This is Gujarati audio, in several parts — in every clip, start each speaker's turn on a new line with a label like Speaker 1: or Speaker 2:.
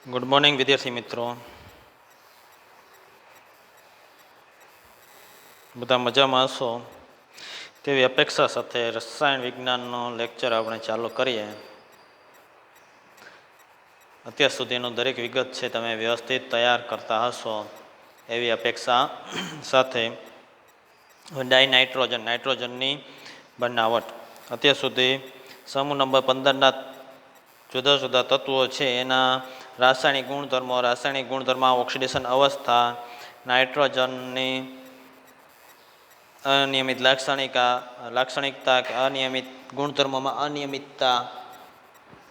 Speaker 1: ગુડ મોર્નિંગ વિદ્યાર્થી મિત્રો, બધા મજામાં હશો તેવી અપેક્ષા સાથે રસાયણ વિજ્ઞાનનો લેક્ચર આપણે ચાલુ કરીએ. અત્યાર સુધીનું દરેક વિગત છે તમે વ્યવસ્થિત તૈયાર કરતા હશો એવી અપેક્ષા સાથે નાઇટ્રોજનની બનાવટ. અત્યાર સુધી સમૂહ નંબર 15ના જુદા જુદા તત્વો છે એના રાસાયણિક ગુણધર્મો, ઓક્સિડેશન અવસ્થા, નાઇટ્રોજનની અનિયમિત લાક્ષણિકતા કે અનિયમિત ગુણધર્મોમાં અનિયમિતતા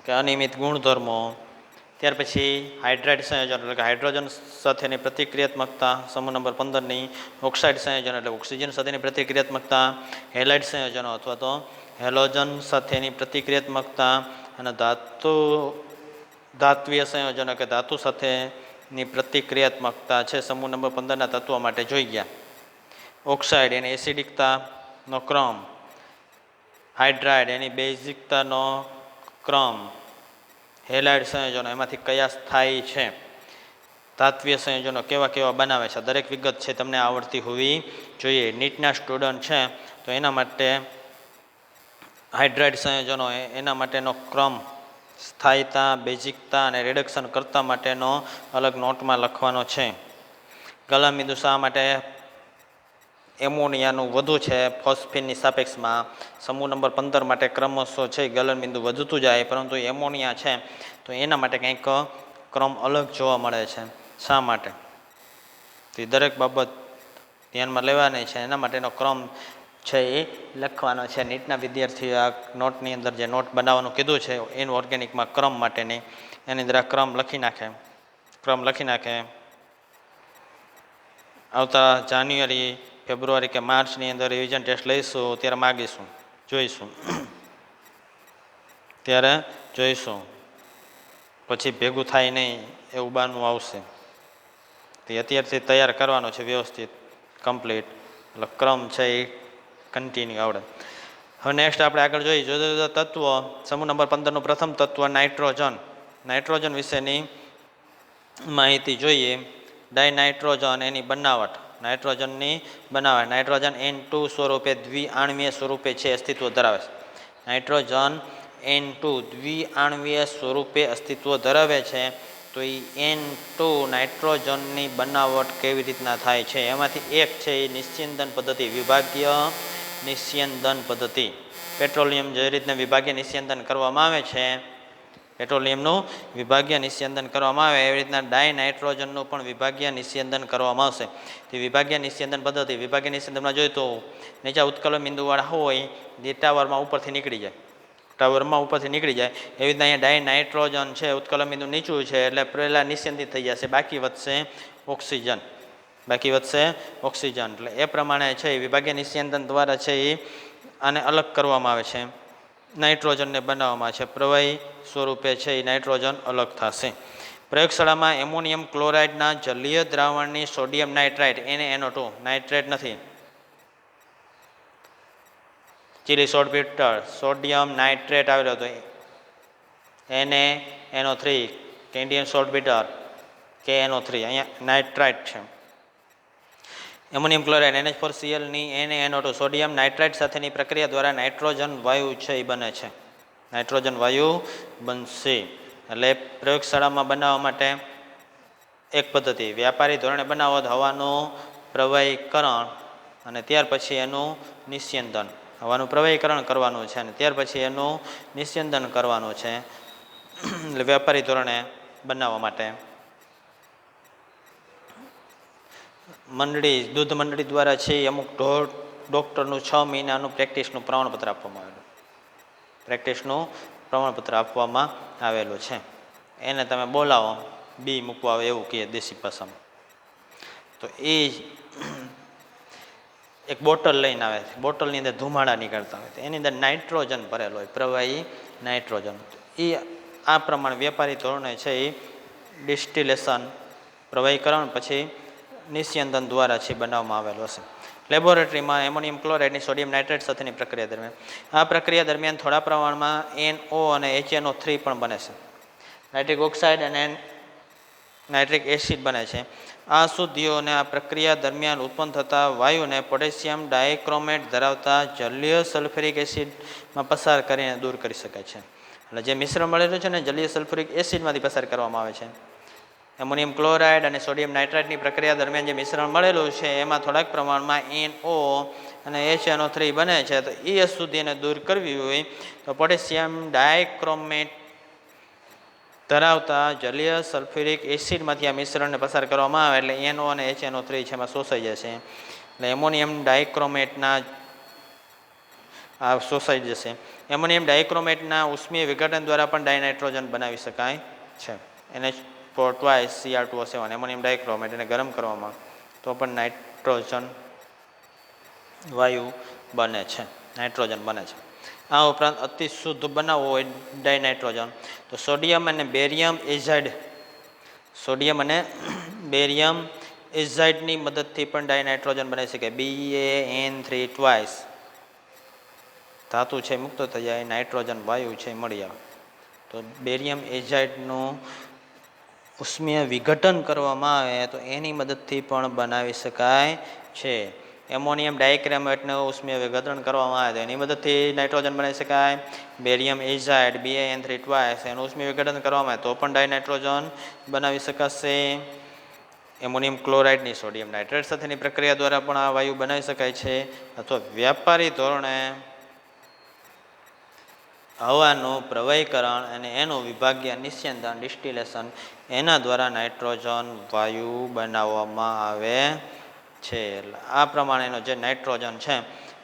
Speaker 1: કે અનિયમિત ગુણધર્મો, ત્યાર પછી હાઇડ્રાઇડ સંયોજન એટલે કે હાઇડ્રોજન સાથેની પ્રતિક્રિયાત્મકતા, સમૂહ નંબર 15ની ઓક્સાઇડ સંયોજન એટલે ઓક્સિજન સાથેની પ્રતિક્રિયાત્મકતા, હેલાઇડ સંયોજનો અથવા તો હેલોજન સાથેની પ્રતિક્રિયાત્મકતા અને ધાત્વીય સંયોજનો કે ધાતુ સાથેની પ્રતિક્રિયાત્મકતા છે સમૂહ નંબર 15ના તત્વો માટે જોઈ ગયા. ઓક્સાઇડ એની એસિડિકતાનો ક્રમ, હાઇડ્રાઇડ એની બેઝિકતાનો ક્રમ, હેલાઇડ સંયોજનો એમાંથી કયા સ્થાયી છે, ધાત્વીય સંયોજનો કેવા કેવા બનાવે છે, દરેક વિગત છે તમને આવડતી હોવી જોઈએ. નીટના સ્ટુડન્ટ છે તો એના માટે હાઇડ્રાઇડ સંયોજનો એના માટેનો ક્રમ, સ્થાયીતા, બેઝિકતા અને રિડક્શન કરતા માટેનો અલગ નોટમાં લખવાનો છે. ગલનબિંદુ શા માટે એમોનિયાનું વધુ છે ફોસ્ફીનની સાપેક્ષમાં? સમૂહ નંબર 15 માટે ક્રમશઃ છે ગલનબિંદુ વધતું જાય, પરંતુ એમોનિયા છે તો એના માટે કંઈક ક્રમ અલગ જોવા મળે છે. શા માટે? તો દરેક બાબત ધ્યાનમાં લેવાની છે, એના માટેનો ક્રમ છે એ લખવાનો છે. નીટના વિદ્યાર્થીઓ આ નોટની અંદર જે નોટ બનાવવાનું કીધું છે ઇનઓર્ગેનિકમાં ક્રમ માટેની, એની અંદર આ ક્રમ લખી નાખે. આવતા જાન્યુઆરી, ફેબ્રુઆરી કે માર્ચની અંદર રિવિઝન ટેસ્ટ લઈશું ત્યારે જોઈશું પછી ભેગું થાય નહીં એવું બાનું આવશે. તે અત્યારથી તૈયાર કરવાનો છે વ્યવસ્થિત, કમ્પ્લીટ, એટલે ક્રમ છે એ કન્ટિન્યુ આવડે. હવે નેક્સ્ટ આપણે આગળ જોઈએ જુદા જુદા તત્વો. સમૂહ નંબર 15નું પ્રથમ તત્વ નાઇટ્રોજન વિશેની માહિતી જોઈએ. ડાયનાઇટ્રોજન એની બનાવટ, નાઇટ્રોજન N2 સ્વરૂપે દ્વિઆણવીય સ્વરૂપે છે અસ્તિત્વ ધરાવે છે. નાઇટ્રોજન N2 દ્વિઆણવીય સ્વરૂપે અસ્તિત્વ ધરાવે છે. તો એ N2 નાઇટ્રોજનની બનાવટ કેવી રીતના થાય છે? એમાંથી એક છે એ નિસ્યંદન પદ્ધતિ, વિભાગીય નિસ્યંદન પદ્ધતિ. પેટ્રોલિયમ જે રીતના વિભાગીય નિસ્યંદન કરવામાં આવે છે, પેટ્રોલિયમનું વિભાગીય નિસ્યંદન કરવામાં આવે એવી રીતના ડાયનાઇટ્રોજનનું પણ વિભાગીય નિસ્યંદન કરવામાં આવશે. તે વિભાગીય નિસ્યંદન પદ્ધતિ, વિભાગીય નિસ્યંદનમાં જોઈએ તો નીચા ઉત્કલન બિંદુવાળા હોય જે ટાવરમાં ઉપરથી નીકળી જાય એવી રીતના અહીંયા ડાયનાઇટ્રોજન છે, ઉત્કલન બિંદુ નીચું છે એટલે પહેલાં નિસ્યંદિત થઈ જશે, બાકી વધશે ઓક્સિજન. એટલે એ પ્રમાણે છે એ વિભાગીય નિસ્યંદન દ્વારા છે એ આને અલગ કરવામાં આવે છે, નાઇટ્રોજનને બનાવવામાં છે. પ્રવાહી સ્વરૂપે છે એ નાઇટ્રોજન અલગ થશે. પ્રયોગશાળામાં એમોનિયમ ક્લોરાઇડના જલીય દ્રાવણની સોડિયમ નાઇટ્રાઇટ NaNO2, નાઇટ્રેટ નથી, ચીલી સોલ્ટબીટર, સોડિયમ નાઇટ્રેટ આવેલો હતો NaNO3, કેન્ડિયમ સોલ્ટબીટર KNO3, અહીંયા નાઇટ્રાઇટ છે. એમોનિયમ ક્લોરાઇડ NH4Cl ની NaNO2 સોડિયમ નાઇટ્રાઇટ સાથેની પ્રક્રિયા દ્વારા નાઇટ્રોજન વાયુ છે એ બને છે, નાઇટ્રોજન વાયુ બનશે. એટલે પ્રયોગશાળામાં બનાવવા માટે એક પદ્ધતિ, વ્યાપારી ધોરણે બનાવો તો હવાનું પ્રવાહીકરણ અને ત્યાર પછી એનું નિસ્યંદન, હવાનું પ્રવાહીકરણ કરવાનું છે અને ત્યાર પછી એનું નિસ્યંદન કરવાનું છે. એટલે વ્યાપારી ધોરણે બનાવવા માટે દૂધ મંડળી દ્વારા છે અમુક ડૉક્ટરનું 6 મહિનાનું પ્રેક્ટિસનું પ્રમાણપત્ર આપવામાં આવેલું છે. એને તમે બોલાવો, બી મૂકવા આવે એવું કહે દેશી ભાષામાં. તો એ એક બોટલ લઈને આવે છે, બોટલની અંદર ધુમાડા નીકળતા હોય, એની અંદર નાઇટ્રોજન ભરેલો હોય, પ્રવાહી નાઇટ્રોજન. એ આ પ્રમાણે વ્યાપારી ધોરણે છે એ ડિસ્ટિલેશન, પ્રવાહીકરણ પછી નિસ્યંદન દ્વારા છે બનાવવામાં આવેલો હશે. લેબોરેટરીમાં એમોનિયમ ક્લોરાઇડની સોડિયમ નાઇટ્રેટ સાથેની પ્રક્રિયા દરમિયાન થોડા પ્રમાણમાં NO અને HNO3 પણ બને છે. નાઇટ્રિક ઓક્સાઇડ અને નાઇટ્રિક એસિડ બને છે. આ અશુદ્ધિઓને આ પ્રક્રિયા દરમિયાન ઉત્પન્ન થતા વાયુને પોટેશિયમ ડાયક્રોમેટ ધરાવતા જલીય સલ્ફ્યુરિક એસિડમાં પસાર કરીને દૂર કરી શકાય છે. એટલે જે મિશ્રણ મળેલું છે ને જલીય સલ્ફ્યુરિક એસિડમાંથી પસાર કરવામાં આવે છે. એમોનિયમ ક્લોરાઇડ અને સોડિયમ નાઇટ્રાઇટની પ્રક્રિયા દરમિયાન જે મિશ્રણ મળેલું છે એમાં થોડાક પ્રમાણમાં NO અને HNO3 બને છે. તો એ અશુદ્ધિને દૂર કરવી હોય તો પોટેશિયમ ડાયક્રોમેટ ધરાવતા જલીય સલ્ફ્યુરિક એસિડમાંથી આ મિશ્રણને પસાર કરવામાં આવે એટલે NO અને HNO3 છે એમાં શોષાઈ જશે. એટલે એમોનિયમ ડાયક્રોમેટના આ શોષાઈ જશે. એમોનિયમ ડાયક્રોમેટના ઉષ્મીય વિઘટન દ્વારા પણ ડાયનાઇટ્રોજન બનાવી શકાય છે. NH4 એમોનિયમ ડાયક્રોમેટ એને ગરમ કરવામાં તો પણ નાઇટ્રોજન વાયુ બને છે, નાઇટ્રોજન બને છે. આ ઉપરાંત અતિ શુદ્ધ બનાવવો હોય ડાયનાઇટ્રોજન તો સોડિયમ અને બેરિયમ એઝાઇડની મદદથી પણ ડાયનાઇટ્રોજન બની શકે. BaN3 ધાતુ છે મુક્ત થઈ જાય, નાઇટ્રોજન વાયુ છે મળી આવે. તો બેરિયમ એઝાઇડનું ઉષ્મીય વિઘટન કરવામાં આવે તો એની મદદથી પણ બનાવી શકાય છે. એમોનિયમ ડાયક્રોમેટનું ઉષ્મીય વિઘટન કરવામાં આવે તો એની મદદથી નાઇટ્રોજન બનાવી શકાય. બેરિયમ એઝાઇડ BaN3 એનું ઉષ્મીય વિઘટન કરવામાં આવે તો પણ ડાયનાઇટ્રોજન બનાવી શકાશે. એમોનિયમ ક્લોરાઇડની સોડિયમ નાઇટ્રેટ સાથેની પ્રક્રિયા દ્વારા પણ આ વાયુ બનાવી શકાય છે. અથવા વ્યાપારી ધોરણે હવાનું પ્રવાહીકરણ અને એનું વિભાગીય નિસ્યંદન ડિસ્ટિલેશન એના દ્વારા નાઇટ્રોજન વાયુ બનાવવામાં આવે છે. એટલે આ પ્રમાણેનો જે નાઇટ્રોજન છે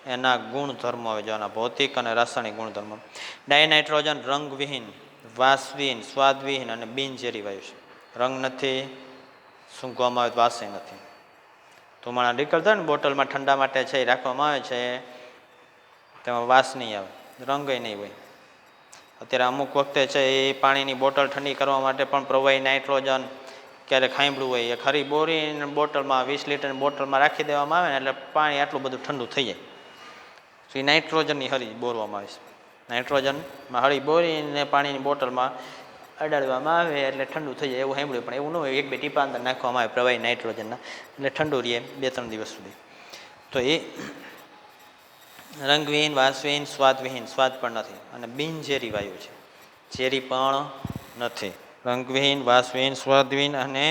Speaker 1: એના ગુણધર્મો આવે જોવાના, ભૌતિક અને રાસાયણિક ગુણધર્મો. ડાયનાઇટ્રોજન રંગવિહીન, વાસવિહીન, સ્વાદવિહીન અને બિનઝેરી વાયુ છે. રંગ નથી, સૂંઘવામાં આવે તો વાસે નથી. ધુમાડા નીકળતા ને બોટલમાં ઠંડા માટે છે એ રાખવામાં આવે છે, તેમાં વાસ નહીં આવે, રંગ નહીં હોય. અત્યારે અમુક વખતે છે એ પાણીની બોટલ ઠંડી કરવા માટે પણ પ્રવાહી નાઇટ્રોજન ક્યારેક સાંભળ્યું હોય એ ખરી બોરીને બોટલમાં 20 લીટરની બોટલમાં રાખી દેવામાં આવે ને એટલે પાણી આટલું બધું ઠંડુ થઈ જાય. તો એ નાઇટ્રોજનની હળી બોરવામાં આવે છે. નાઇટ્રોજનમાં હળી બોરીને પાણીની બોટલમાં અડાડવામાં આવે એટલે ઠંડુ થઈ જાય એવું સાંભળ્યું, પણ એવું ન હોય. 1-2 ટીપા અંદર નાખવામાં આવે પ્રવાહી નાઇટ્રોજનના એટલે ઠંડુ રહે 2-3 દિવસ સુધી. તો એ રંગવિહીન, વાસવિહીન, સ્વાદવિહીન, સ્વાદ પણ નથી અને બિનઝેરી વાયુ છે, ઝેરી પણ નથી. રંગવિહીન, વાસવિહીન, સ્વાદવિહીન અને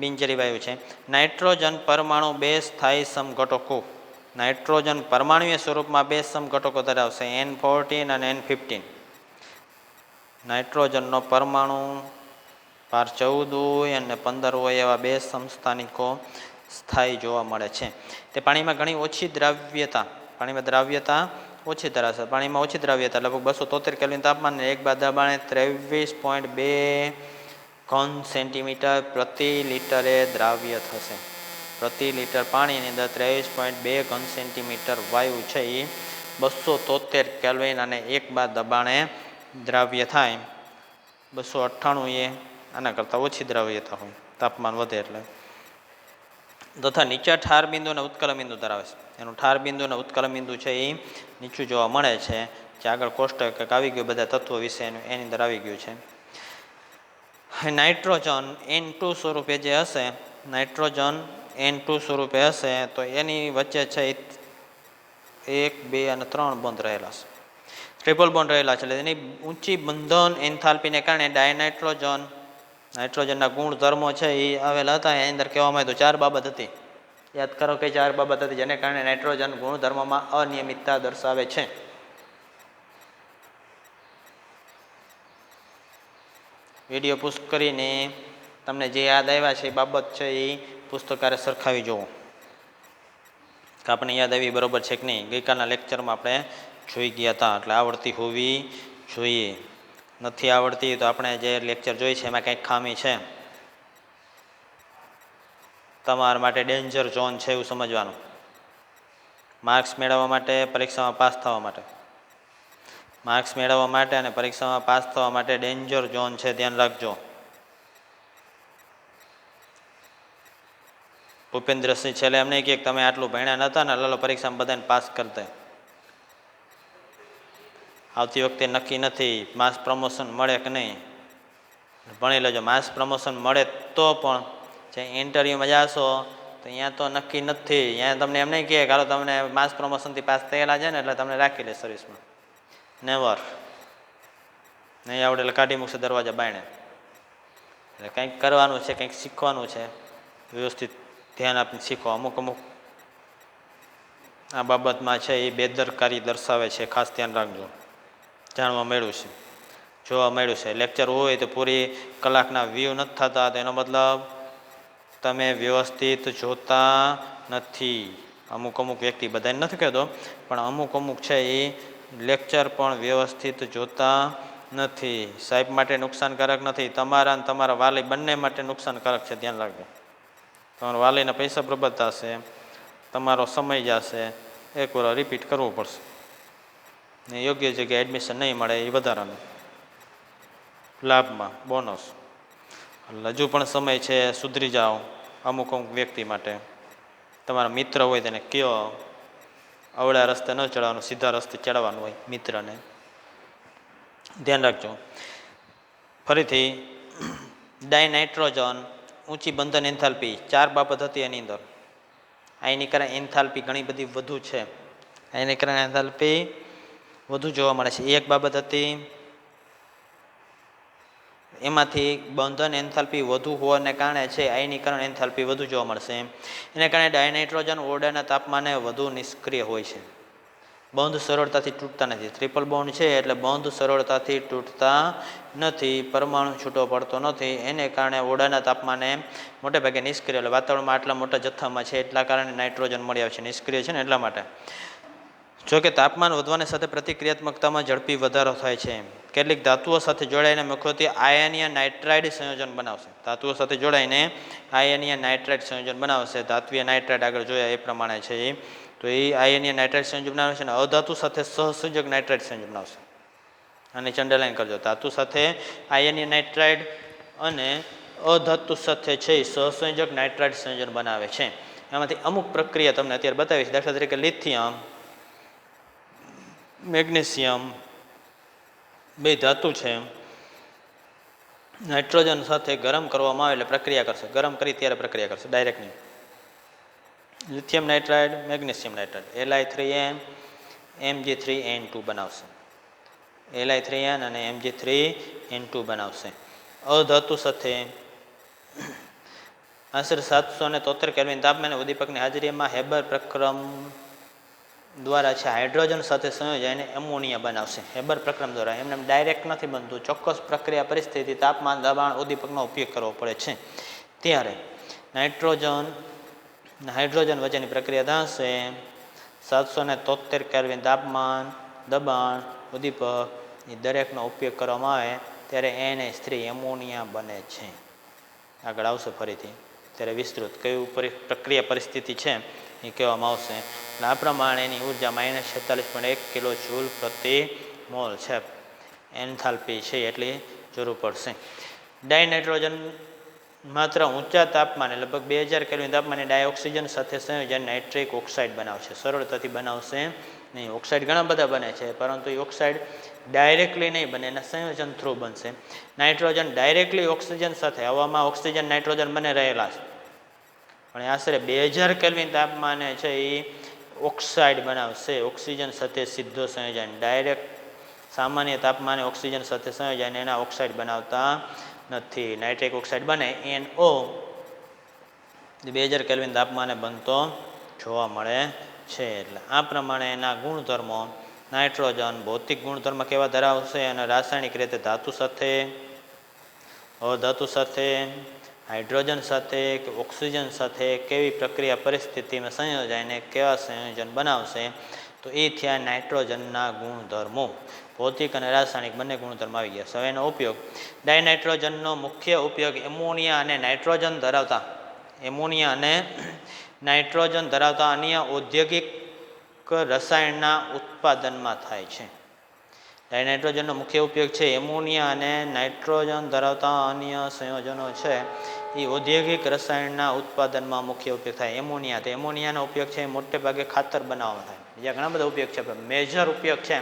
Speaker 1: બિનઝેરી વાયુ છે. નાઇટ્રોજન પરમાણુ 2 સ્થાયી સમઘટકો. નાઇટ્રોજન પરમાણુય સ્વરૂપમાં 2 સમઘટકો ધરાવશે, N14 અને N15. નાઇટ્રોજનનો પરમાણુ ભાર 14 હોય અને 15 હોય એવા 2 સમસ્થાનિકો સ્થાયી જોવા મળે છે. તે પાણીમાં ઘણી ઓછી દ્રાવ્યતા ઓછી ધરાવશે. પાણીમાં ઓછી દ્રાવ્યતા લગભગ 273 કેલ્વિન તાપમાન 1 બાર દબાણે 23.2 ઘન સેન્ટીમીટર પ્રતિ લિટરે દ્રાવ્ય થશે. પ્રતિ લિટર પાણીની અંદર 23.2 ઘન સેન્ટીમીટર વાયુ છે એ 273 કેલ્વિન અને 1 બાર દબાણે દ્રાવ્ય થાય. 298 એ આના કરતાં ઓછી દ્રાવ્યતા હોય, તાપમાન વધે એટલે. તથા નીચા ઠાર બિંદુ અને ઉત્કલન બિંદુ ધરાવે છે. એનું ઠાર બિંદુ અને ઉત્કલન બિંદુ છે એ નીચું જોવા મળે છે. જે આગળ કોષ્ટક આવી ગયું બધા તત્વો વિશે એની અંદર આવી ગયું છે. નાઇટ્રોજન N2 સ્વરૂપે જે હશે, નાઇટ્રોજન N2 સ્વરૂપે હશે તો એની વચ્ચે છે 1, 2 અને 3 બોન્ડ રહેલા છે, ટ્રિપલ બોન્ડ રહેલા છે. એટલે એની ઊંચી બંધન એન્થાલ્પીને કારણે નાઇટ્રોજનના ગુણધર્મો છે એ આવેલા હતા. એની અંદર કહેવામાં આવે તો 4 બાબત હતી. યાદ કરો કે 4 બાબત હતી જેને કારણે નાઇટ્રોજન ગુણધર્મમાં અનિયમિતતા દર્શાવે છે. વિડીયો પુસ્ત કરીને તમને જે યાદ આવ્યા છે એ બાબત છે એ પુસ્તકારે સરખાવી જુઓ કે આપણે યાદ આવી બરોબર છે કે નહીં. ગઈકાલના લેક્ચરમાં આપણે જોઈ ગયા હતા, એટલે આવડતી હોવી જોઈએ. નથી આવડતી તો આપણે જે લેક્ચર જોઈ છે એમાં કંઈક ખામી છે, તમારા માટે ડેન્જર ઝોન છે એવું સમજવાનું. માર્ક્સ મેળવવા માટે, પરીક્ષામાં પાસ થવા માટે, માર્ક્સ મેળવવા માટે અને પરીક્ષામાં પાસ થવા માટે ડેન્જર ઝોન છે, ધ્યાન રાખજો. ભૂપેન્દ્રસિંહ છેલ્લે એમ નહીં કે તમે આટલું ભણ્યા નહોતા ને લાલો પરીક્ષામાં બધાને પાસ કરતા. આવતી વખતે નક્કી નથી માસ પ્રમોશન મળે કે નહીં. ભણી લેજો. માસ પ્રમોશન મળે તો પણ જે ઇન્ટરવ્યૂમાં જાશો તો અહીંયા તો નક્કી નથી. અહીંયા તમને એમ નહીં કહે કે હાલો તમને માસ પ્રમોશનથી પાસ થયેલા છે ને એટલે તમને રાખી લે સર્વિસમાં. નેવર. નહીં આવડે એટલે કાઢી મૂકશે દરવાજા બાયણે. એટલે કંઈક કરવાનું છે, કંઈક શીખવાનું છે, વ્યવસ્થિત ધ્યાન આપીને શીખો. અમુક આ બાબતમાં છે એ બેદરકારી દર્શાવે છે, ખાસ ધ્યાન રાખજો. જાણવા મળ્યું છે, જોવા મળ્યું છે. લેક્ચર હોય તો પૂરી કલાકના વ્યૂ નથી થતા તો એનો મતલબ તમે વ્યવસ્થિત જોતા નથી. અમુક વ્યક્તિ, બધાને નથી કહેતો, પણ અમુક છે એ લેક્ચર પણ વ્યવસ્થિત જોતા નથી. સાહેબ માટે નુકસાનકારક નથી, તમારા અને તમારા વાલી બંને માટે નુકસાનકારક છે. ધ્યાન રાખજો. તમારા વાલીના પૈસા બરબાદ થશે, તમારો સમય જશે. એક વાર રિપીટ કરવું પડશે. ને યોગ્ય જગ્યાએ એડમિશન નહીં મળે એ વધારાનું લાભમાં બોનસ. હજુ પણ સમય છે, સુધરી જાઓ. અમુક વ્યક્તિ માટે તમારા મિત્ર હોય તેને કયો અવળા રસ્તે ન ચડવાનું, સીધા રસ્તે ચડવાનું હોય મિત્રને. ધ્યાન રાખજો. ફરીથી ડાયનાઇટ્રોજન, ઊંચી બંધન એન્થાલ્પી, 4 બાબત હતી એની અંદર. આયનીકરણ એન્થાલ્પી ઘણી બધી વધુ છે. આયનીકરણ એન્થાલ્પી વધુ જોવા મળે છે. એક બાબત હતી એમાંથી બંધન એન્થાલ્પી વધુ હોવાને કારણે છે આયનીકરણ એન્થાલ્પી વધુ જોવા મળશે. એને કારણે ડાયનાઇટ્રોજન ઓરડાના તાપમાને વધુ નિષ્ક્રિય હોય છે. બંધ સરળતાથી તૂટતા નથી. ટ્રિપલ બોન્ડ છે એટલે બંધ સરળતાથી તૂટતા નથી, પરમાણુ છૂટો પડતો નથી. એને કારણે ઓરડાના તાપમાને મોટે ભાગે નિષ્ક્રિય, એટલે વાતાવરણમાં આટલા મોટા જથ્થામાં છે એટલા કારણે નાઇટ્રોજન મળી આવે છે. નિષ્ક્રિય છે ને એટલા માટે. જોકે તાપમાન વધવાની સાથે પ્રતિક્રિયાત્મકતામાં ઝડપી વધારો થાય છે. કેટલીક ધાતુઓ સાથે જોડાઈને મુખ્યત્વે આયનીય નાઇટ્રાઇડ સંયોજન બનાવશે. ધાતુઓ સાથે જોડાઈને આયનીય નાઇટ્રાઇડ સંયોજન બનાવશે. ધાત્વીય નાઇટ્રાઇડ આગળ જોયા એ પ્રમાણે છે. તો એ આયનીય નાઇટ્રાઇડ સંયોજન બનાવે છે અને અધાતુ સાથે સહસંયોજક નાઇટ્રાઇડ સંયોજન બનાવશે. આની અંડરલાઈન કરજો. ધાતુ સાથે આયનીય નાઇટ્રાઇડ અને અધાતુ સાથે છે સહસંયોજક નાઇટ્રાઇડ સંયોજન બનાવે છે. એમાંથી અમુક પ્રક્રિયા તમને અત્યારે બતાવી છે. દાખલા તરીકે લિથિયમ, મેગ્નેશિયમ, બે ધાતુ છે. નાઇટ્રોજન સાથે ગરમ કરવામાં આવે એટલે પ્રક્રિયા કરશે. ગરમ કરી ત્યારે પ્રક્રિયા કરશે, ડાયરેક્ટ નહીં. Lithium nitride, magnesium nitride, Li3n Mg3n2 બનાવશે. Li3n અને Mg3n2 બનાવશે. અધાતુ સાથે આશરે 773 કેલ્વિન તાપમાને ઉદ્દીપકની હાજરીમાં હેબર પ્રક્રમ દ્વારા છે હાઇડ્રોજન સાથે સંયોજાઈને એમોનિયા બનાવશે. હેબર પ્રક્રમ દ્વારા. એમને ડાયરેક્ટ નથી બનતું. ચોક્કસ પ્રક્રિયા પરિસ્થિતિ, તાપમાન, દબાણ, ઉદ્દીપકનો ઉપયોગ કરવો પડે છે. ત્યારે નાઇટ્રોજન હાઇડ્રોજન વચ્ચેની પ્રક્રિયા થશે. 773 કેલ્વિન તાપમાન, દબાણ, ઉદ્દીપક એ દરેકનો ઉપયોગ કરવામાં આવે ત્યારે NH3 એમોનિયા બને છે. આગળ આવશે ફરીથી ત્યારે વિસ્તૃત કયું પ્રક્રિયા પરિસ્થિતિ છે એ કહેવામાં આવશે. એટલે આ પ્રમાણે એની ઉર્જા -46.1 કિલો જૂલ પ્રતિ મોલ છે. એન્થાલ્પી છે એટલી જરૂર પડશે. ડાયનાઇટ્રોજન માત્ર ઊંચા તાપમાને લગભગ 2000 કેલ્વિન તાપમાને ડાયોક્સિજન સાથે સંયોજન નાઇટ્રિક ઓક્સાઇડ બનાવશે. સરળતાથી બનાવશે નહીં. ઓક્સાઇડ ઘણા બધા બને છે પરંતુ એ ઓક્સાઇડ ડાયરેક્ટલી નહીં બને, એના સંયોજન થ્રુ બનશે. નાઇટ્રોજન ડાયરેક્ટલી ઓક્સિજન સાથે, હવામાં ઓક્સિજન નાઇટ્રોજન બને રહેલા છે, પણ આશરે 2000 કેલ્વિન તાપમાને છે એ ઓક્સાઇડ બનાવશે. ઓક્સિજન સાથે સીધો સંયોજન. ડાયરેક્ટ સામાન્ય તાપમાને ઓક્સિજન સાથે સંયોજન એના ઓક્સાઇડ બનાવતા નથી. નાઇટ્રિક ઓક્સાઇડ બને NO 2000 કેલ્વિન તાપમાને બનતો જોવા મળે છે. એટલે આ પ્રમાણે એના ગુણધર્મો, નાઇટ્રોજન ભૌતિક ગુણધર્મ કેવા ધરાવશે અને રાસાયણિક રીતે ધાતુ સાથે, અધાતુ સાથે, હાઇડ્રોજન સાથે કે ઓક્સિજન સાથે કેવી પ્રક્રિયા પરિસ્થિતિમાં સંયોજાઈને કેવા સંયોજન બનાવશે. તો એ થયા નાઇટ્રોજનના ગુણધર્મો. ભૌતિક અને રાસાયણિક બંને ગુણધર્મ આવી ગયા. હવે એનો ઉપયોગ, ડાયનાઇટ્રોજનનો મુખ્ય ઉપયોગ એમોનિયા અને નાઇટ્રોજન ધરાવતા અન્ય ઔદ્યોગિક રસાયણના ઉત્પાદનમાં થાય છે. ડાયનાઇટ્રોજનનો મુખ્ય ઉપયોગ છે એમોનિયા અને નાઇટ્રોજન ધરાવતા અન્ય સંયોજનો છે એ ઔદ્યોગિક રસાયણના ઉત્પાદનમાં મુખ્ય ઉપયોગ થાય. એમોનિયા, તો એમોનિયાનો ઉપયોગ છે મોટે ભાગે ખાતર બનાવવામાં થાય. બીજા ઘણા બધા ઉપયોગ છે, પણ મેજર ઉપયોગ છે,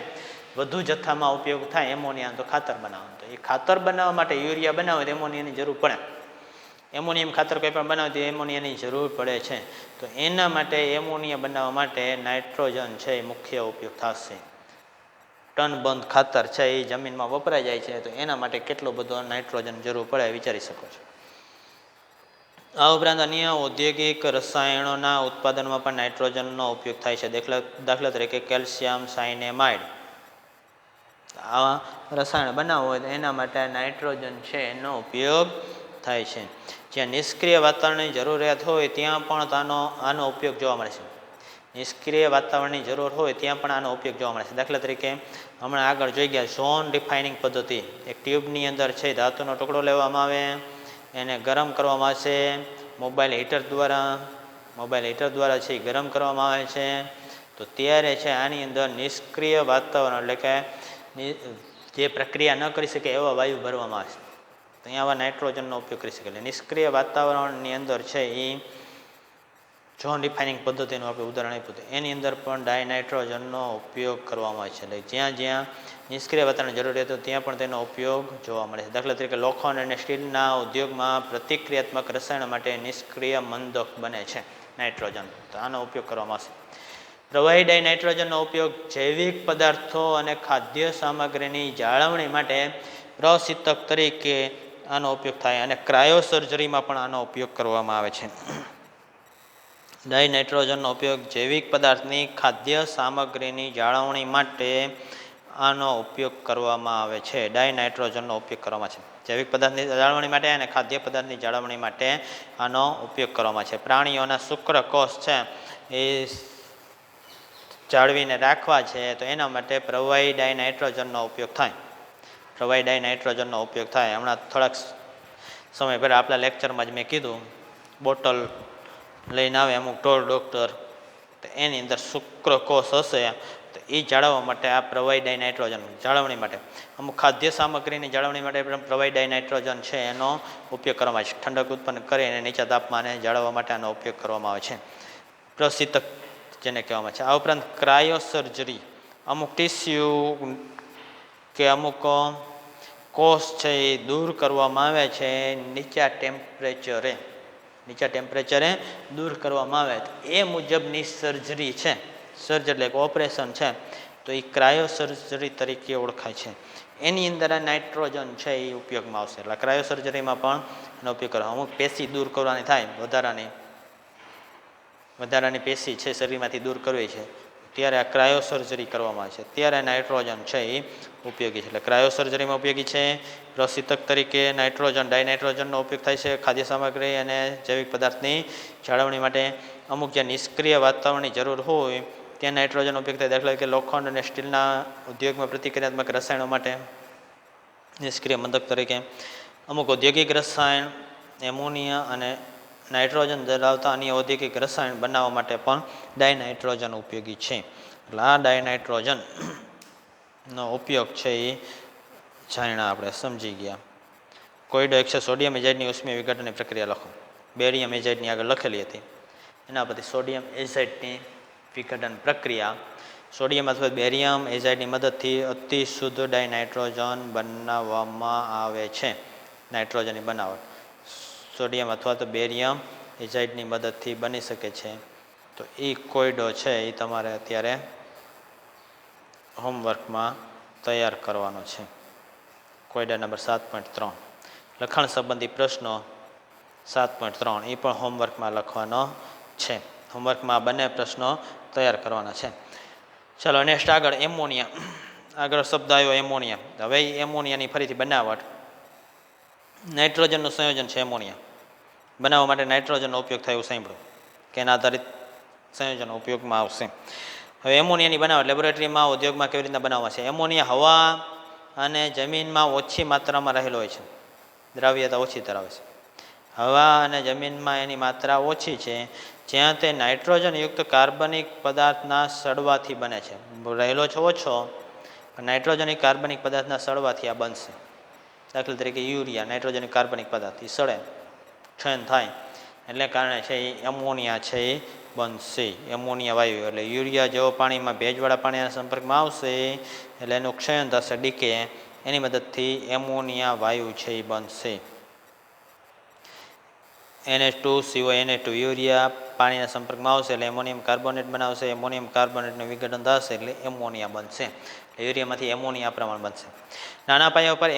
Speaker 1: વધુ જથ્થામાં ઉપયોગ થાય એમોનિયાનો તો ખાતર બનાવવાનો. તો એ ખાતર બનાવવા માટે યુરિયા બનાવે તો એમોનિયાની જરૂર પડે. એમોનિયમ ખાતર કંઈ પણ બનાવે તો એમોનિયાની જરૂર પડે છે. તો એના માટે એમોનિયા બનાવવા માટે નાઇટ્રોજન છે એ મુખ્ય ઉપયોગ થશે. ટનબંધ ખાતર છે એ જમીનમાં વપરાઈ જાય છે, તો એના માટે કેટલો બધો નાઇટ્રોજન જરૂર પડે વિચારી શકો છો. આ ઉપરાંત અન્ય ઔદ્યોગિક રસાયણોના ઉત્પાદનમાં પણ નાઇટ્રોજનનો ઉપયોગ થાય છે. દાખલા તરીકે કેલ્શિયમ સાયનેમાઇડ આવા રસાયણ બનાવવું હોય તો એના માટે નાઇટ્રોજન છે એનો ઉપયોગ થાય છે. જ્યાં નિષ્ક્રિય વાતાવરણની જરૂરિયાત હોય ત્યાં પણ આનો ઉપયોગ જોવા મળે છે. નિષ્ક્રિય વાતાવરણની જરૂર હોય ત્યાં પણ આનો ઉપયોગ જોવા મળે છે. દાખલા તરીકે હમણાં આગળ જોઈ ગયા ઝોન રિફાઇનિંગ પદ્ધતિ. એક ટ્યુબની અંદર છે ધાતુનો ટુકડો લેવામાં આવે, એને ગરમ કરવામાં આવશે મોબાઈલ હીટર દ્વારા છે એ ગરમ કરવામાં આવે છે. તો ત્યારે છે આની અંદર નિષ્ક્રિય વાતાવરણ એટલે કે જે પ્રક્રિયા ન કરી શકે એવા વાયુ ભરવામાં આવે છે. તો અહીંયા આવા નાઇટ્રોજનનો ઉપયોગ કરી શકે. એટલે નિષ્ક્રિય વાતાવરણની અંદર છે એ ઝોન રિફાઇનિંગ પદ્ધતિનું આપણે ઉદાહરણ આપ્યું હતું, એની અંદર પણ ડાયનાઇટ્રોજનનો ઉપયોગ કરવામાં આવે છે. એટલે જ્યાં જ્યાં નિષ્ક્રિય વાતાવરણની જરૂરિયાત હોય ત્યાં પણ તેનો ઉપયોગ જોવા મળે છે. દાખલા તરીકે લોખંડ અને સ્ટીલના ઉદ્યોગમાં પ્રતિક્રિયાત્મક રસાયણ માટે નિષ્ક્રિય મંદક બને છે નાઇટ્રોજન, તો આનો ઉપયોગ કરવામાં આવશે. પ્રવાહી ડાયનાઇટ્રોજનનો ઉપયોગ જૈવિક પદાર્થો અને ખાદ્ય સામગ્રીની જાળવણી માટે પ્રશીતક તરીકે આનો ઉપયોગ થાય અને ક્રાયો સર્જરીમાં પણ આનો ઉપયોગ કરવામાં આવે છે. ડાયનાઇટ્રોજનનો ઉપયોગ જૈવિક પદાર્થની ખાદ્ય સામગ્રીની જાળવણી માટે આનો ઉપયોગ કરવામાં આવે છે. ડાયનાઇટ્રોજનનો ઉપયોગ કરવામાં છે જૈવિક પદાર્થની જાળવણી માટે અને ખાદ્ય પદાર્થની જાળવણી માટે આનો ઉપયોગ કરવામાં છે. પ્રાણીઓના શુક્રકોષ છે એ જાળવીને રાખવા છે તો એના માટે પ્રવાહી ડાયનાઇટ્રોજનનો ઉપયોગ થાય. પ્રવાહી ડાયનાઇટ્રોજનનો ઉપયોગ થાય. હમણાં થોડાક સમય પહેલાં આપણા લેક્ચરમાં જ મેં કીધું, બોટલ લઈને આવે અમુક ડૉક્ટર, તો એની અંદર શુક્રકોષ હશે તો એ જાળવવા માટે આ પ્રવાહી ડાયનાઇટ્રોજન જાળવણી માટે. અમુક ખાદ્ય સામગ્રીની જાળવણી માટે પણ પ્રવાહી ડાયનાઇટ્રોજન છે એનો ઉપયોગ કરવામાં આવે છે. ઠંડક ઉત્પન્ન કરીને નીચા તાપમાને જાળવવા માટે આનો ઉપયોગ કરવામાં આવે છે. પ્રશીતક જેને કહેવામાં છે. આ ઉપરાંત ક્રાયો સર્જરી, અમુક ટીસ્યુ કે અમુક કોષ છે એ દૂર કરવામાં આવે છે નીચા ટેમ્પરેચરે દૂર કરવામાં આવે. એ મુજબની સર્જરી છે, સર્જરી એટલે કે ઓપરેશન છે, તો એ ક્રાયો સર્જરી તરીકે ઓળખાય છે. એની અંદર આ નાઇટ્રોજન છે એ ઉપયોગમાં આવશે. એટલે ક્રાયો સર્જરીમાં પણ એનો ઉપયોગ કરો. અમુક પેશી દૂર કરવાની થાય, વધારાની પેશી છે શરીરમાંથી દૂર કરવી છે, ત્યારે આ ક્રાયો સર્જરી કરવામાં આવે છે, ત્યારે નાઇટ્રોજન છે એ ઉપયોગી છે. એટલે ક્રાયો સર્જરીમાં ઉપયોગી છે. પ્રશીતક તરીકે ડાયનાઇટ્રોજનનો ઉપયોગ થાય છે ખાદ્ય સામગ્રી અને જૈવિક પદાર્થની જાળવણી માટે. અમુક જ્યાં નિષ્ક્રિય વાતાવરણની જરૂર હોય ત્યાં નાઇટ્રોજનનો ઉપયોગ થાય. દાખલા તરીકે લોખંડ અને સ્ટીલના ઉદ્યોગમાં પ્રતિક્રિયાત્મક રસાયણો માટે નિષ્ક્રિય મંદક તરીકે. અમુક ઔદ્યોગિક રસાયણ એમોનિયા અને નાઇટ્રોજન ધરાવતા અન્ય ઔદ્યોગિક રસાયણ બનાવવા માટે પણ ડાયનાઇટ્રોજન ઉપયોગી છે. એટલે આ ડાયનાઇટ્રોજનનો ઉપયોગ છે એ જાણ્યા, આપણે સમજી ગયા. કોઈ ડાયોક્સાઇડ સોડિયમ એઝાઇડની ઉષ્મીય વિઘટનની પ્રક્રિયા લખો. બેરિયમ એઝાઇડની આગળ લખેલી હતી, એના પરથી સોડિયમ એઝાઇડની વિઘટન પ્રક્રિયા. સોડિયમ અથવા બેરિયમ એઝાઇડની મદદથી અતિ શુદ્ધ ડાયનાઇટ્રોજન બનાવવામાં આવે છે. નાઇટ્રોજનની બનાવટ સોડિયમ અથવા તો બેરિયમ એઝાઇડની મદદથી બની શકે છે. તો એ કોયડો છે એ તમારે અત્યારે હોમવર્કમાં તૈયાર કરવાનો છે. કોયડા નંબર 7.3 લખાણ સંબંધી પ્રશ્નો 7.3 એ પણ હોમવર્કમાં લખવાનો છે. હોમવર્કમાં બંને પ્રશ્નો તૈયાર કરવાના છે. ચાલો નેક્સ્ટ આગળ એમોનિયા. આગળ શબ્દ આવ્યો એમોનિયા. હવે એમોનિયાની ફરીથી બનાવટ. નાઇટ્રોજનનું સંયોજન છે એમોનિયા. બનાવવા માટે નાઇટ્રોજનનો ઉપયોગ થાય એવું સાંભળ્યું કે એના આધારિત સંયોજનો ઉપયોગમાં આવશે. હવે એમોનિયાની બનાવટ લેબોરેટરીમાં ઉદ્યોગમાં કેવી રીતના બનાવવા છે. એમોનિયા હવા અને જમીનમાં ઓછી માત્રામાં રહેલો હોય છે, દ્રાવ્યતા ઓછી ધરાવે છે. હવા અને જમીનમાં એની માત્રા ઓછી છે, જ્યાં તે નાઇટ્રોજનયુક્ત કાર્બનિક પદાર્થના સડવાથી બને છે. રહેલો છે ઓછો, નાઇટ્રોજનિક કાર્બનિક પદાર્થના સડવાથી આ બનશે. દાખલા તરીકે યુરિયા નાઇટ્રોજનિક કાર્બનિક પદાર્થ એ સડે, ક્ષયન થાય, એટલે કારણે છે એ એમોનિયા છે એ બનશે. એમોનિયા વાયુ એટલે યુરિયા જેવો પાણીમાં ભેજવાળા પાણીના સંપર્કમાં આવશે એટલે એનું ક્ષયન થશે, ડીકે, એની મદદથી એમોનિયા વાયુ છે એ બનશે. NH2CO NH2 યુરિયા પાણીના સંપર્કમાં આવશે એટલે એમોનિયમ કાર્બોનેટ બનાવશે. એમોનિયમ કાર્બોનેટનું વિઘટન થશે એટલે એમોનિયા બનશે. યુરિયામાંથી એમોનિયા પ્રમાણ બનશે. નાના પાયા ઉપર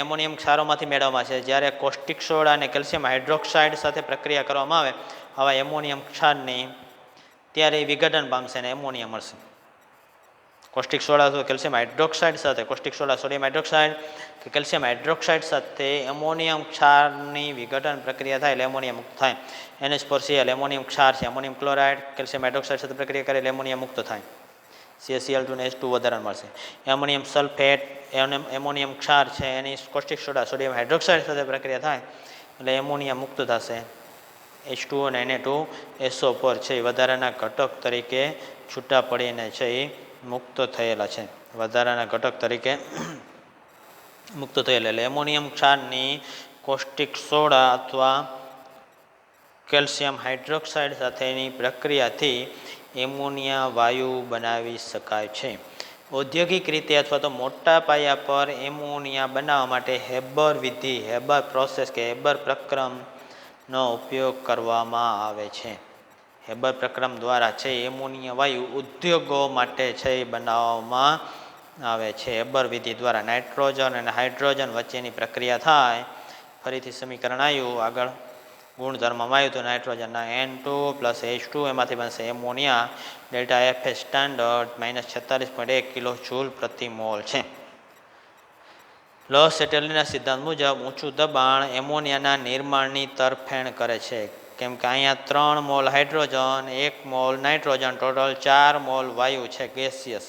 Speaker 1: એમોનિયમ ક્ષારોમાંથી મેળવવામાં છે. જ્યારે કોસ્ટિક સોડા અને કેલ્શિયમ હાઇડ્રોક્સાઇડ સાથે પ્રક્રિયા કરવામાં આવે આવા એમોનિયમ ક્ષારની ત્યારે વિઘટન પામશે અને એમોનિયા મળશે. કોસ્ટિક સોડા તો કેલ્શિયમ હાઇડ્રોક્સાઇડ સાથે કોસ્ટિક સોડા સોડિયમ હાઇડ્રોક્સાઇડ કે કેલ્શિયમ હાઇડ્રોક્સાઇડ સાથે એમોનિયમ ક્ષારની વિઘટન પ્રક્રિયા થાય એટલે એમોનિયા મુક્ત થાય. NH4Cl એમોનિયમ ક્ષાર છે. એમોનિયમ ક્લોરાઇડ કેલ્શિયમ હાઇડ્રોક્સાઇડ સાથે પ્રક્રિયા કરે એટલે એમોનિયા મુક્ત થાય. CaCl2 ને H2 વધારાને મળશે. એમોનિયમ સલ્ફેટ એમોનિયમ ક્ષાર છે એની કોસ્ટિક સોડા સોડિયમ હાઇડ્રોક્સાઇડ સાથે પ્રક્રિયા થાય એટલે એમોનિયા મુક્ત થશે. H2O અને Na2SO4 છે એ વધારાના ઘટક તરીકે છૂટા પડીને છે એ મુક્ત થયેલા છે. વધારાના ઘટક તરીકે મુક્ત થયેલા એટલે એમોનિયમ ક્ષારની કોસ્ટિક સોડા અથવા કેલ્શિયમ હાઇડ્રોક્સાઇડ સાથેની પ્રક્રિયાથી એમોનિયા વાયુ બનાવી શકાય છે. ઔદ્યોગિક રીતે અથવા તો મોટા પાયા પર એમોનિયા બનાવવા માટે હેબર વિધિ હેબર પ્રોસેસ કે હેબર પ્રક્રમનો ઉપયોગ કરવામાં આવે છે. હેબર પ્રક્રમ દ્વારા છે એમોનિયા વાયુ ઉદ્યોગો માટે છે બનાવવામાં આવે છે. હેબર વિધિ દ્વારા નાઇટ્રોજન અને હાઇડ્રોજન વચ્ચેની પ્રક્રિયા થાય. ફરીથી સમીકરણ આવ્યું આગળ ગુણધર્મમાં આવ્યું તો નાઇટ્રોજનના N2+H2 એમાંથી બનશે ammonia. Delta F standard -46.1 kilo joule પ્રતિ મોલ છે. લોસ એટર્લીના સિદ્ધાંત મુજબ ઊંચું દબાણ એમોનિયાના નિર્માણની તરફેણ કરે છે. કેમ કે અહીંયા 3 mall hydrogen 1 mall nitrogen total 4 mall વાયુ છે ગેસિયસ.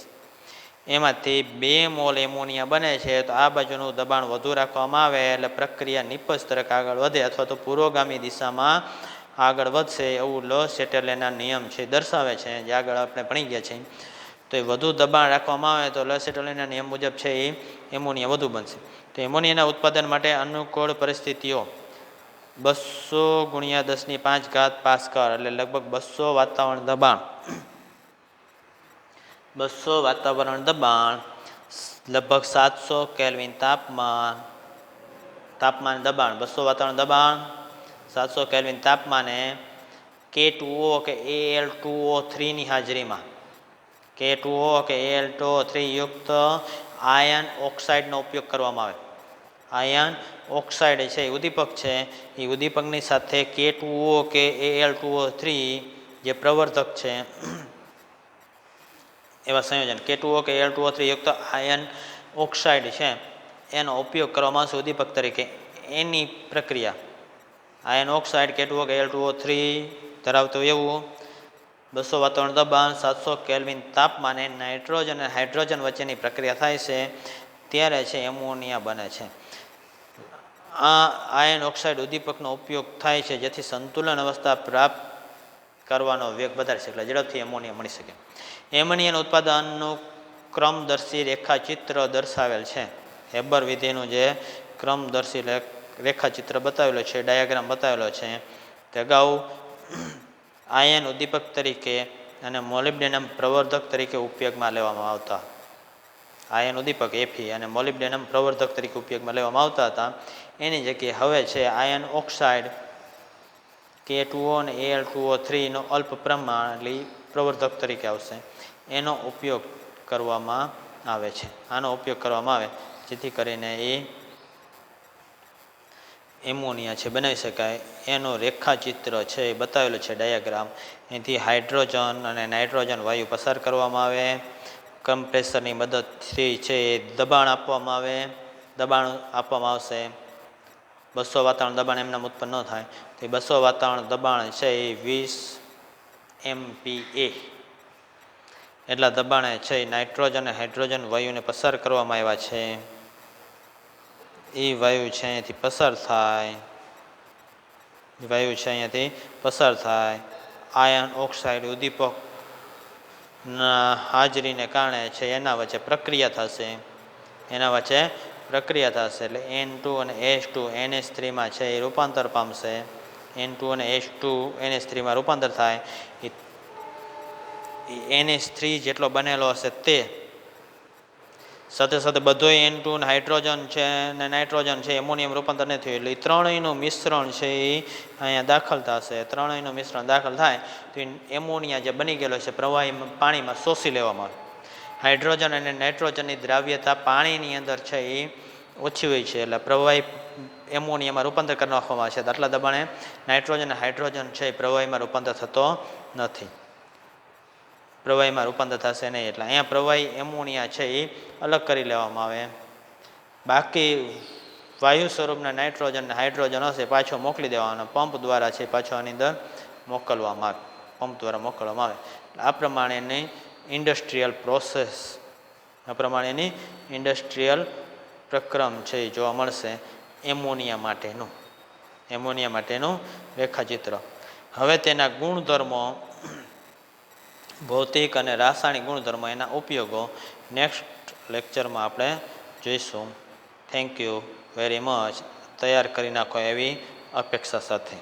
Speaker 1: એમાંથી 2 મોલ એમોનિયા બને છે તો આ બાજુનું દબાણ વધુ રાખવામાં આવે એટલે પ્રક્રિયા નિપજ તરફ આગળ વધે અથવા તો પુરોગામી દિશામાં આગળ વધશે એવું લોસ એટર્લીના નિયમ છે દર્શાવે છે. જે આગળ આપણે ભણી ગયા છીએ તો એ વધુ દબાણ રાખવામાં આવે તો લોસ એટર્લીના નિયમ મુજબ છે એ એમોનિયા વધુ બનશે. તો એમોનિયાના ઉત્પાદન માટે અનુકૂળ પરિસ્થિતિઓ 200 × 10⁵ પાસ્કલ એટલે લગભગ 200 વાતાવરણ દબાણ લગભગ 700 કેલ્વિન તાપમાન દબાણ 200 વાતાવરણ દબાણ 700 કેલ્વિન તાપમાને K2O કે Al2O3 ની હાજરીમાં K2O કે Al2O3 યુક્ત આયન ઓક્સાઇડનો ઉપયોગ કરવામાં આવે. આયન ઓક્સાઇડ છે એ ઉદ્દીપક છે. એ ઉદ્દીપકની સાથે K2O કે Al2O3 જે પ્રવર્ધક છે એવા સંયોજન K2O કે Al2O3 યુક્ત આયન ઓક્સાઇડ છે એનો ઉપયોગ કરવામાં આવશે ઉદ્દીપક તરીકે. એની પ્રક્રિયા આયન ઓક્સાઇડ K2O કે Al2O3 ધરાવતું એવું 200 વાતાવરણ દબાણ 700 કેલ્વિન તાપમાને નાઇટ્રોજન અને હાઇડ્રોજન વચ્ચેની પ્રક્રિયા થાય છે ત્યારે છે એમોનિયા બને છે. આ આયન ઓક્સાઇડ ઉદ્દીપકનો ઉપયોગ થાય છે જેથી સંતુલન અવસ્થા પ્રાપ્ત કરવાનો વેગ વધારે છે એટલે ઝડપથી એમોનિયા મળી શકે. એમોનિયાનું ઉત્પાદનનું ક્રમદર્શી રેખાચિત્ર દર્શાવેલ છે. હેબર વિધિનું જે ક્રમદર્શી રેખાચિત્ર બતાવેલો છે ડાયાગ્રામ બતાવેલો છે તે અગાઉ આયન ઉદ્દીપક તરીકે અને મોલિબ્ડેનમ પ્રવર્ધક તરીકે ઉપયોગમાં લેવામાં આવતા. આયન ઉદ્દીપક Fe અને મોલિબ્ડેનમ પ્રવર્ધક તરીકે ઉપયોગમાં લેવામાં આવતા હતા. એની જગ્યાએ હવે છે આયન ઓક્સાઇડ K2O અને Al2O3 નો અલ્પ પ્રમાણ એટલે પ્રવર્ધક તરીકે આવશે. એનો ઉપયોગ કરવામાં આવે છે. આનો ઉપયોગ કરવામાં આવે જેથી કરીને એ એમોનિયા છે બનાવી શકાય. એનો રેખાચિત્ર છે એ બતાવેલો છે ડાયાગ્રામ. એથી હાઇડ્રોજન અને નાઇટ્રોજન વાયુ પસાર કરવામાં આવે. કમ્પ્રેસરની મદદથી છે એ દબાણ આપવામાં આવશે. 200 વાતાવરણ દબાણ એમનામ ઉત્પન્ન ન થાય તો 200 વાતાવરણ દબાણ છે એ 20 MPa એટલા દબાણે છે નાઇટ્રોજન અને હાઇડ્રોજન વાયુને પસાર કરવામાં આવ્યા છે. એ વાયુ છે અહીંયાથી પસાર થાય આયન ઓક્સાઇડ ઉદ્દીપકના હાજરીને કારણે છે એના વચ્ચે પ્રક્રિયા થશે એટલે N2 અને H2 NH3માં છે એ રૂપાંતર પામશે. N2 અને H2 NH3માં રૂપાંતર થાય એ NH3 જેટલો બનેલો હશે તે સાથે સાથે બધો N2 ને હાઇડ્રોજન છે ને નાઇટ્રોજન છે એમોનિયમ રૂપાંતર નથી થયું એટલે એ ત્રણેયનું મિશ્રણ છે એ અહીંયા દાખલ થશે. ત્રણેયનું મિશ્રણ દાખલ થાય તો એમોનિયા જે બની ગયેલો છે પ્રવાહી પાણીમાં શોષી લેવામાં આવે. હાઇડ્રોજન અને નાઇટ્રોજનની દ્રાવ્યતા પાણીની અંદર છે એ ઓછી હોય છે એટલે પ્રવાહી એમોનિયામાં રૂપાંતર કરી નાખવામાં આવે છે. આટલા દબાણે નાઇટ્રોજન અને હાઇડ્રોજન છે એ પ્રવાહીમાં રૂપાંતર થતો નથી, પ્રવાહીમાં રૂપાંતર થશે નહીં. એટલે અહીંયા પ્રવાહી એમોનિયા છે એ અલગ કરી લેવામાં આવે. બાકી વાયુ સ્વરૂપના નાઇટ્રોજન અને હાઇડ્રોજન હશે પાછો મોકલી દેવાનો, પંપ દ્વારા છે પાછો આની અંદર મોકલવામાં આવે, પંપ દ્વારા મોકલવામાં આવે. આ પ્રમાણેની ઇન્ડસ્ટ્રીયલ પ્રોસેસ, આ પ્રમાણેની ઇન્ડસ્ટ્રીયલ પ્રક્રમ છે એ જોવા મળશે એમોનિયા માટેનું, એમોનિયા માટેનું રેખાચિત્ર. હવે તેના ગુણધર્મો, ભૌતિક અને રાસાયણિક ગુણધર્મો, એના ઉપયોગો નેક્સ્ટ લેક્ચરમાં આપણે જોઈશું. Thank you very much. તૈયાર કરી નાખો એવી અપેક્ષા સાથે.